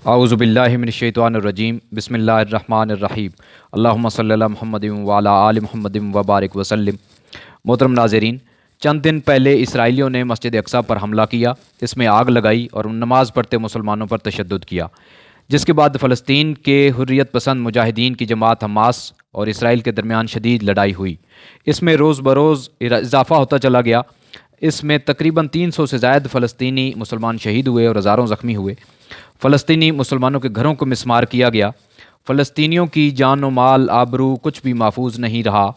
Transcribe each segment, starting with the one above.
आऊज़ुबिल्लाहिमिनश्शैतानिर्रजीम बिस्मिल्लाहिर्रहमानिर्रहीम अल्लाहुम्मा सल्ली अला मुहम्मदिन व अला आलि मुहम्मदिन व बारिक वसल्लिम। मोहतरम नाज़रीन, चंद दिन पहले इसराइलियों ने मस्जिद अक्सा पर हमला किया, इसमें आग लगाई और नमाज़ पढ़ते मुसलमानों पर तशद्दुद किया, जिसके बाद फ़लस्तीन के हुर्रियत पसंद मुजाहिदीन की जमात हमास और इसराइल के दरमियान शदीद लड़ाई हुई। इसमें रोज़ बरोज़ इजाफ़ा होता चला गया। इसमें तकरीबन 300 से ज़ायद फ़लस्तीनी मुसलमान शहीद हुए और हज़ारों ज़ख्मी हुए। फ़लस्तीनी मुसलमानों के घरों को मिस्मार किया गया। फ़लस्तीनियों की जान व माल आबरू कुछ भी महफूज नहीं रहा।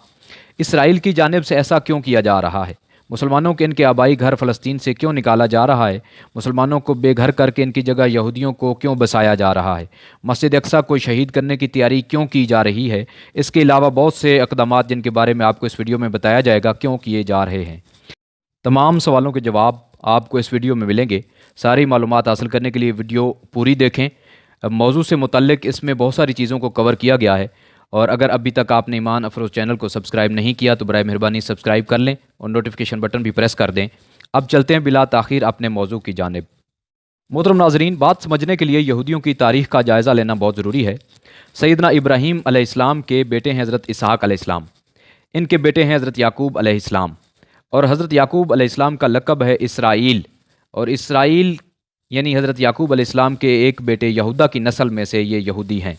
इसराइल की जानिब से ऐसा क्यों किया जा रहा है? मुसलमानों के इनके आबाई घर फ़लस्तीन से क्यों निकाला जा रहा है? मुसलमानों को बेघर करके इनकी जगह यहूदियों को क्यों बसाया जा रहा है? मस्जिद अक्सा को शहीद करने की तैयारी क्यों की जा रही है? इसके अलावा बहुत से इक़दामात जिनके बारे में आपको इस वीडियो में बताया जाएगा क्यों किए जा रहे हैं। तमाम सवालों के जवाब आपको इस वीडियो में मिलेंगे। सारी मालूमात हासिल करने के लिए वीडियो पूरी देखें। मौजू से मुतल्लिक इसमें बहुत सारी चीज़ों को कवर किया गया है, और अगर अभी तक आपने ईमान अफरोज़ चैनल को सब्सक्राइब नहीं किया तो बराए मेहरबानी सब्सक्राइब कर लें और नोटिफिकेशन बटन भी प्रेस कर दें। अब चलते हैं बिला ताख़ीर अपने मौजू की जानिब। मोहतरम नाज़रीन, बात समझने के लिए यहूदियों की तारीख़ का जायज़ा लेना बहुत ज़रूरी है। सैयदना इब्राहीम अलैहिस्सलाम के बेटे हैं हज़रत इसहाक़ अलैहिस्सलाम, इनके बेटे हैं हज़रत याकूब अलैहिस्सलाम, और हज़रत याकूब अलैहिस्सलाम का लक़ब है इसराइल, और इसराइल यानी हज़रत याकूब अलैहिस्सलाम के एक बेटे यहूदा की नस्ल में से ये यहूदी हैं।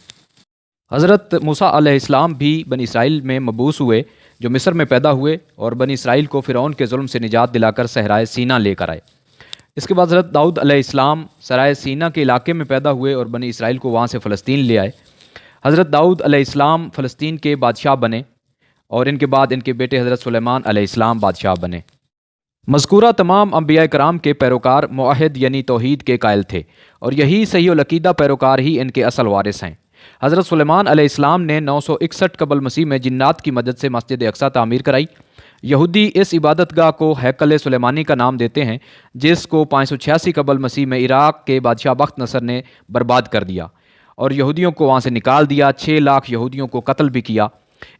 हज़रत मूसा अलैहिस्सलाम भी बनी इसराइल में मबूस हुए, जो मिस्र में पैदा हुए और बनी इसराइल को फ़िरौन के ज़ुल्म से निजात दिलाकर सहराए सीना लेकर आए। इसके बाद हज़रत दाऊद अलैहिस्सलाम सराय सीना के इलाके में पैदा हुए और बनी इसराइल को वहाँ से फ़लस्तीन ले आए। हज़रत दाऊद अलैहिस्सलाम फ़लस्तीन के बादशाह बने और इनके बाद इनके बेटे हज़रत सुलेमान अलैहिस्सलाम बादशाह बने। मज़कूरा तमाम अंबिया कराम के पैरोकार मुआहिद यानी तौहीद के कायल थे, और यही सही व अक़ीदा पैरोकार ही इनके असल वारिस हैं। हज़रत सुलेमान अलैहिस्सलाम ने 961 कबल मसीह में जिन्नात की मदद से मस्जिद अक्सा तामीर कराई। यहूदी इस इबादतगाह को हैकल सुलेमानी का नाम देते हैं, जिसको 586 कबल मसीह में इराक़ के बादशाह बख्त नसर ने बर्बाद कर दिया और यहूदियों को वहाँ से निकाल दिया। 6 लाख यहूदियों को कत्ल भी किया।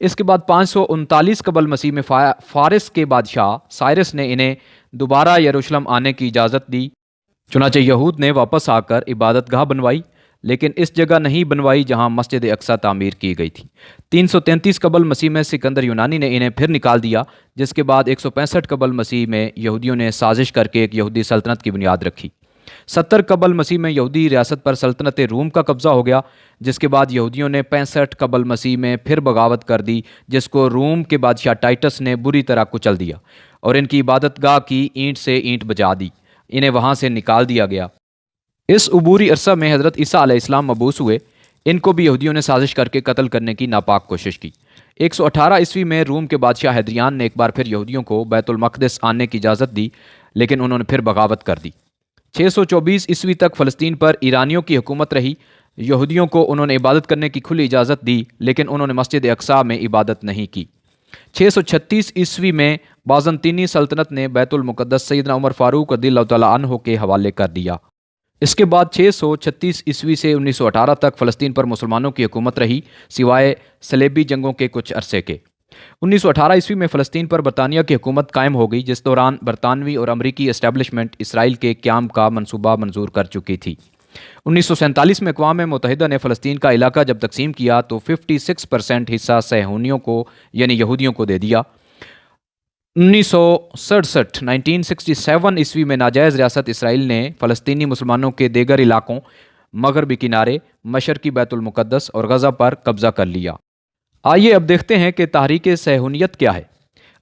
इसके बाद 539 कबल मसीह में फ़ारिस के बादशाह साइरस ने इन्हें दोबारा यरूशलेम आने की इजाज़त दी। चुनांचे यहूद ने वापस आकर इबादतगाह बनवाई, लेकिन इस जगह नहीं बनवाई जहां मस्जिद अक्सा तामीर की गई थी। 333 कबल मसीह में सिकंदर यूनानी ने इन्हें फिर निकाल दिया, जिसके बाद 165 कबल मसीह में यहूदियों ने साजिश करके एक यहूदी सल्तनत की बुनियाद रखी। 70 कबल मसीह में यहूदी रियासत पर सल्तनत रूम का कब्ज़ा हो गया, जिसके बाद यहूदियों ने 65 कबल मसीह में फिर बगावत कर दी, जिसको रूम के बादशाह टाइटस ने बुरी तरह कुचल दिया और इनकी इबादतगाह की ईंट से ईंट बजा दी। इन्हें वहाँ से निकाल दिया गया। इस अबूरी अरसा में हज़रत ईसा अलैहिस्सलाम मबूस हुए। इनको भी यहूदियों ने साजिश करके कत्ल करने की नापाक कोशिश की। 118 ईस्वी में रूम के बादशाह हैदरियान ने एक बार फिर यहूदियों को बैतुल मक़दिस आने की इजाज़त दी, लेकिन उन्होंने फिर बगावत कर दी। 624 ईस्वी तक फ़लस्तीन पर ईरानियों की हुकूमत रही। यहूदियों को उन्होंने इबादत करने की खुली इजाज़त दी, लेकिन उन्होंने मस्जिद अक्सा में इबादत नहीं की। 636 ईस्वी में बाज़ंतीनी सल्तनत ने बैतुल मुक़द्दस सैयदना उमर फ़ारूक रज़ियल्लाहु तआला अन्हु के हवाले कर दिया। इसके बाद 636 ईस्वी से 1918 तक फ़लस्तीन पर मुसलमानों की हुकूमत रही, सिवाय सलेबी जंगों के कुछ अरसे के। 1918 ईस्वी में फ़लस्तीन पर बरतानिया की हुकूमत कायम हो गई, जिस दौरान बरतानवी और अमरीकी इस्टेब्लिशमेंट इसराइल के क़याम का मंसूबा मंजूर कर चुकी थी। 1947 में अक़वाम मुत्तहिदा ने फ़लस्तीन का इलाका जब तकसीम किया तो 56% हिस्सा सहूनियों को यानी यहूदियों को दे दिया। 1967 ईस्वी में नाजायज़ रियासत इसराइल ने फ़लस्तीनी मुसलमानों के देगर इलाकों, मगरबी किनारे, मशरकी बैतुल मुक़द्दस और गज़ा पर कब्ज़ा कर लिया। आइए अब देखते हैं कि तहरीक सहूनियत क्या है।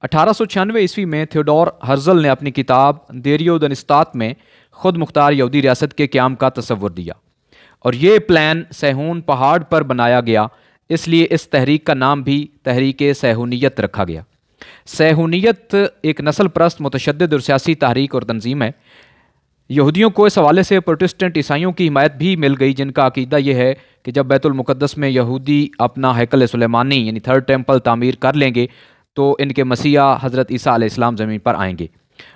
1896 ईस्वी में थियोडोर हर्ज़ल ने अपनी किताब देरियोदनिस्तात में ख़ुद मुख्तार यहूदी रियासत के क़याम का तसव्वुर दिया, और ये प्लान सहून पहाड़ पर बनाया गया, इसलिए इस तहरीक का नाम भी तहरीक सहूनियत रखा गया। सहूनियत एक नस्ल परस्त मुतशद्दिद और सियासी तहरीक और तंजीम है। यहूदियों को इस हवाले से प्रोटेस्टेंट ईसाइयों की हिमायत भी मिल गई, जिनका अकीदा यह है कि जब बैतुल मुक़द्दस में यहूदी अपना हैकल सुलेमानी यानी थर्ड टेम्पल तामीर कर लेंगे तो इनके मसीहा हज़रत ईसा अलैहिस्सलाम ज़मीन पर आएंगे।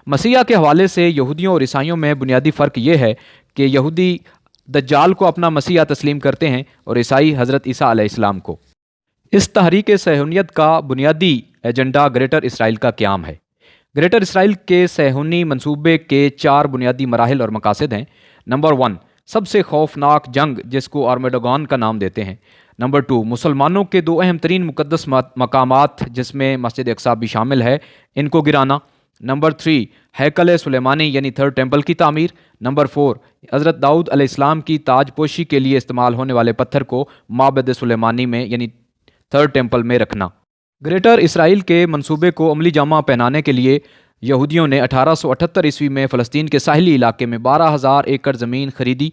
मसीहा के हवाले से यहूदियों और ईसाइयों में बुनियादी फ़र्क ये है कि यहूदी दज्जाल को अपना मसीहा तस्लीम करते हैं और ईसाई हज़रत ईसा अलैहिस्सलाम को। इस तहरीक सहूनियत का बुनियादी एजेंडा ग्रेटर इसराइल का क़याम है। ग्रेटर इसराइल के सहूनी मंसूबे के 4 बुनियादी मराहिल और मकासद हैं। नंबर 1, سب سے خوفناک جنگ جس کو آرمیڈوگان کا نام دیتے ہیں۔ نمبر 2، مسلمانوں کے 2 اہم ترین مقدس مقامات جس میں مسجد اقصی بھی شامل ہے، ان کو گرانا۔ نمبر 3، ہیکل سلیمانی یعنی تھرڈ ٹیمپل کی تعمیر۔ نمبر 4، حضرت داؤد علیہ السلام کی تاج پوشی کے لیے استعمال ہونے والے پتھر کو معبد سلیمانی میں یعنی تھرڈ ٹیمپل میں رکھنا۔ گریٹر اسرائیل کے منصوبے کو عملی جامہ پہنانے کے لیے یہودیوں نے 1878 عیسوی میں فلسطین کے ساحلی علاقے میں 12,000 ایکڑ زمین خریدی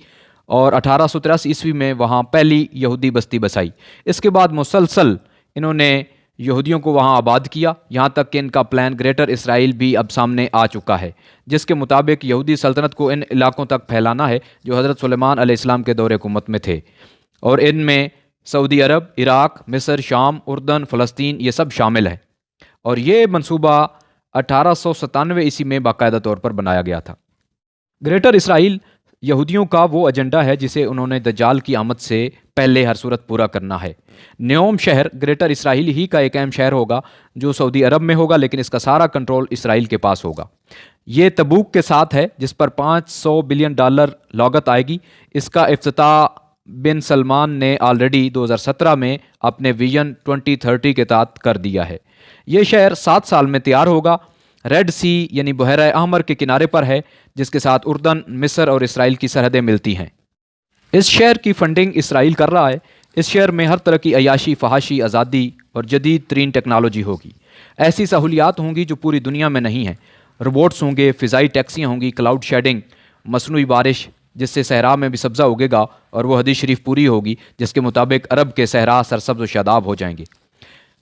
اور 1883 عیسوی میں وہاں پہلی یہودی بستی بسائی۔ اس کے بعد مسلسل انہوں نے یہودیوں کو وہاں آباد کیا، یہاں تک کہ ان کا پلان گریٹر اسرائیل بھی اب سامنے آ چکا ہے، جس کے مطابق یہودی سلطنت کو ان علاقوں تک پھیلانا ہے جو حضرت سلیمان علیہ السلام کے دور حکومت میں تھے، اور ان میں سعودی عرب، عراق، مصر، شام، اردن، فلسطین یہ سب شامل ہے، اور یہ منصوبہ 1897 عیسوی میں باقاعدہ طور پر بنایا گیا تھا۔ گریٹر اسرائیل یہودیوں کا وہ ایجنڈا ہے جسے انہوں نے دجال کی آمد سے پہلے ہر صورت پورا کرنا ہے۔ نیوم شہر گریٹر اسرائیل ہی کا ایک اہم شہر ہوگا جو سعودی عرب میں ہوگا، لیکن اس کا سارا کنٹرول اسرائیل کے پاس ہوگا۔ یہ تبوک کے ساتھ ہے جس پر $500 بلین لاگت آئے گی۔ اس کا افتتاح بن سلمان نے آلریڈی 2017 میں اپنے ویژن 2030 کے تحت کر دیا ہے۔ یہ شہر 7 سال میں تیار ہوگا۔ ریڈ سی یعنی بحیرہ احمر کے کنارے پر ہے، جس کے ساتھ اردن، مصر اور اسرائیل کی سرحدیں ملتی ہیں۔ اس شہر کی فنڈنگ اسرائیل کر رہا ہے۔ اس شہر میں ہر طرح کی عیاشی، فحاشی، آزادی اور جدید ترین ٹیکنالوجی ہوگی۔ ایسی سہولیات ہوں گی جو پوری دنیا میں نہیں ہیں۔ روبوٹس ہوں گے، فضائی ٹیکسیاں ہوں گی، کلاؤڈ شیڈنگ، مصنوعی بارش جس سے صحرا میں بھی سبزہ اگے گا، اور وہ حدیث شریف پوری ہوگی جس کے مطابق عرب کے صحرا سرسبز و شاداب ہو جائیں گے۔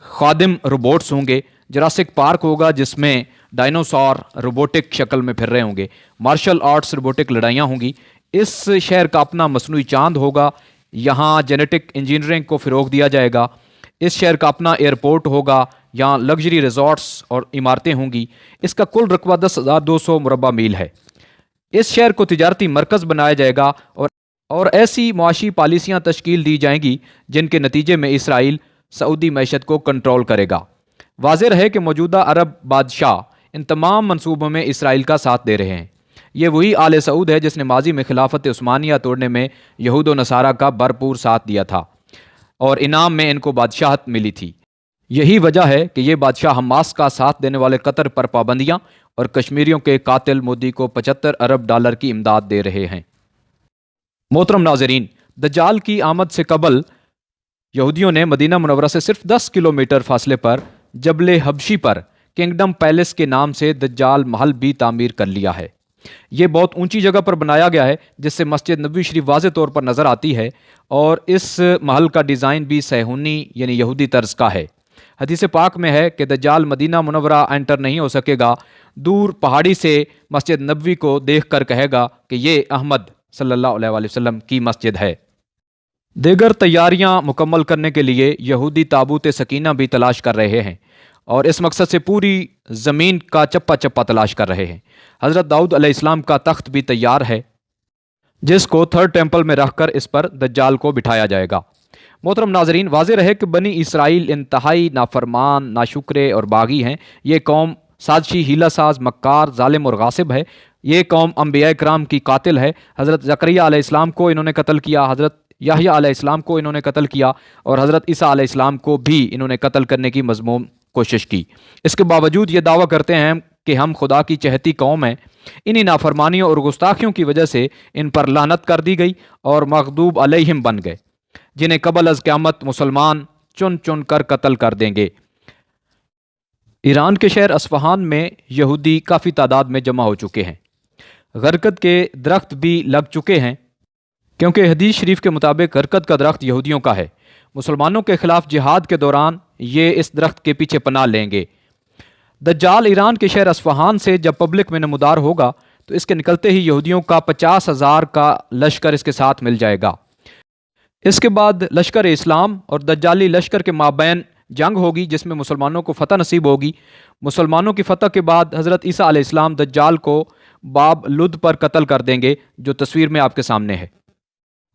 خادم روبوٹس ہوں گے، جراسک پارک ہوگا جس میں ڈائنوسار روبوٹک شکل میں پھر رہے ہوں گے، مارشل آرٹس روبوٹک لڑائیاں ہوں گی۔ اس شہر کا اپنا مصنوعی چاند ہوگا، یہاں جینیٹک انجینئرنگ کو فروغ دیا جائے گا۔ اس شہر کا اپنا ایئرپورٹ ہوگا، یہاں لگژری ریزورٹس اور عمارتیں ہوں گی۔ اس کا کل رقبہ 10,200 مربع میل ہے۔ اس شہر کو تجارتی مرکز بنایا جائے گا اور ایسی معاشی پالیسیاں تشکیل دی جائیں گی جن کے نتیجے میں اسرائیل سعودی معیشت کو کنٹرول کرے گا۔ واضح ہے کہ موجودہ عرب بادشاہ ان تمام منصوبوں میں اسرائیل کا ساتھ دے رہے ہیں۔ یہ وہی آل سعود ہے جس نے ماضی میں خلافت عثمانیہ توڑنے میں یہود و نصارہ کا بھرپور ساتھ دیا تھا اور انعام میں ان کو بادشاہت ملی تھی۔ یہی وجہ ہے کہ یہ بادشاہ حماس کا ساتھ دینے والے قطر پر پابندیاں اور کشمیریوں کے قاتل مودی کو $75 ارب کی امداد دے رہے ہیں۔ محترم ناظرین، دجال کی آمد سے قبل یہودیوں نے مدینہ منورہ سے صرف 10 کلومیٹر فاصلے پر جبل حبشی پر کنگڈم پیلس کے نام سے دجال محل بھی تعمیر کر لیا ہے۔ یہ بہت اونچی جگہ پر بنایا گیا ہے جس سے مسجد نبوی شریف واضح طور پر نظر آتی ہے، اور اس محل کا ڈیزائن بھی صہیونی یعنی یہودی طرز کا ہے۔ حدیث پاک میں ہے کہ دجال مدینہ منورہ انٹر نہیں ہو سکے گا، دور پہاڑی سے مسجد نبوی کو دیکھ کر کہے گا کہ یہ احمد صلی اللہ علیہ وآلہ وسلم کی مسجد ہے۔ دیگر تیاریاں مکمل کرنے کے لیے یہودی تابوت سکینہ بھی تلاش کر رہے ہیں اور اس مقصد سے پوری زمین کا چپا چپا تلاش کر رہے ہیں۔ حضرت داؤد علیہ السلام کا تخت بھی تیار ہے جس کو تھرڈ ٹیمپل میں رکھ کر اس پر دجال کو بٹھایا جائے گا۔ محترم ناظرین، واضح رہے کہ بنی اسرائیل انتہائی نافرمان، ناشکرے اور باغی ہیں۔ یہ قوم سازشی، ہیلہ ساز، مکار، ظالم اور غاصب ہے۔ یہ قوم انبیاء کرام کی قاتل ہے۔ حضرت زکریا علیہ السلام کو انہوں نے قتل کیا، حضرت یحییٰ علیہ السلام کو انہوں نے قتل کیا، اور حضرت عیسیٰ علیہ السلام کو بھی انہوں نے قتل کرنے کی مذموم کوشش کی۔ اس کے باوجود یہ دعویٰ کرتے ہیں کہ ہم خدا کی چہتی قوم ہیں۔ انہی نافرمانیوں اور گستاخیوں کی وجہ سے ان پر لعنت کر دی گئی اور مغضوب علیہم بن گئے، جنہیں قبل از قیامت مسلمان چن چن کر قتل کر دیں گے۔ ایران کے شہر اصفہان میں یہودی کافی تعداد میں جمع ہو چکے ہیں۔ غرقد کے درخت بھی لگ چکے ہیں، کیونکہ حدیث شریف کے مطابق غرقد کا درخت یہودیوں کا ہے۔ مسلمانوں کے خلاف جہاد کے دوران یہ اس درخت کے پیچھے پناہ لیں گے۔ دجال ایران کے شہر اصفہان سے جب پبلک میں نمودار ہوگا تو اس کے نکلتے ہی یہودیوں کا 50,000 کا لشکر اس کے ساتھ مل جائے گا۔ اس کے بعد لشکر اسلام اور دجالی لشکر کے مابین جنگ ہوگی جس میں مسلمانوں کو فتح نصیب ہوگی۔ مسلمانوں کی فتح کے بعد حضرت عیسیٰ علیہ السلام دجال کو باب لد پر قتل کر دیں گے، جو تصویر میں آپ کے سامنے ہے۔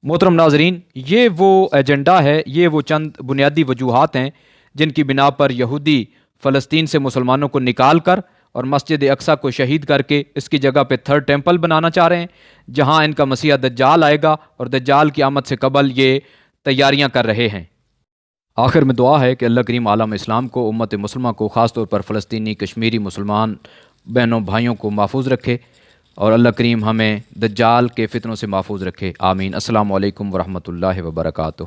محترم ناظرین، یہ وہ ایجنڈا ہے، یہ وہ چند بنیادی وجوہات ہیں جن کی بنا پر یہودی فلسطین سے مسلمانوں کو نکال کر اور مسجد اقصیٰ کو شہید کر کے اس کی جگہ پہ تھرڈ ٹیمپل بنانا چاہ رہے ہیں، جہاں ان کا مسیح دجال آئے گا، اور دجال کی آمد سے قبل یہ تیاریاں کر رہے ہیں۔ آخر میں دعا ہے کہ اللہ کریم عالم اسلام کو، امت مسلمہ کو، خاص طور پر فلسطینی کشمیری مسلمان بہنوں بھائیوں کو محفوظ رکھے، اور اللہ کریم ہمیں دجال کے فتنوں سے محفوظ رکھے، آمین۔ السلام علیکم ورحمۃ اللہ وبرکاتہ۔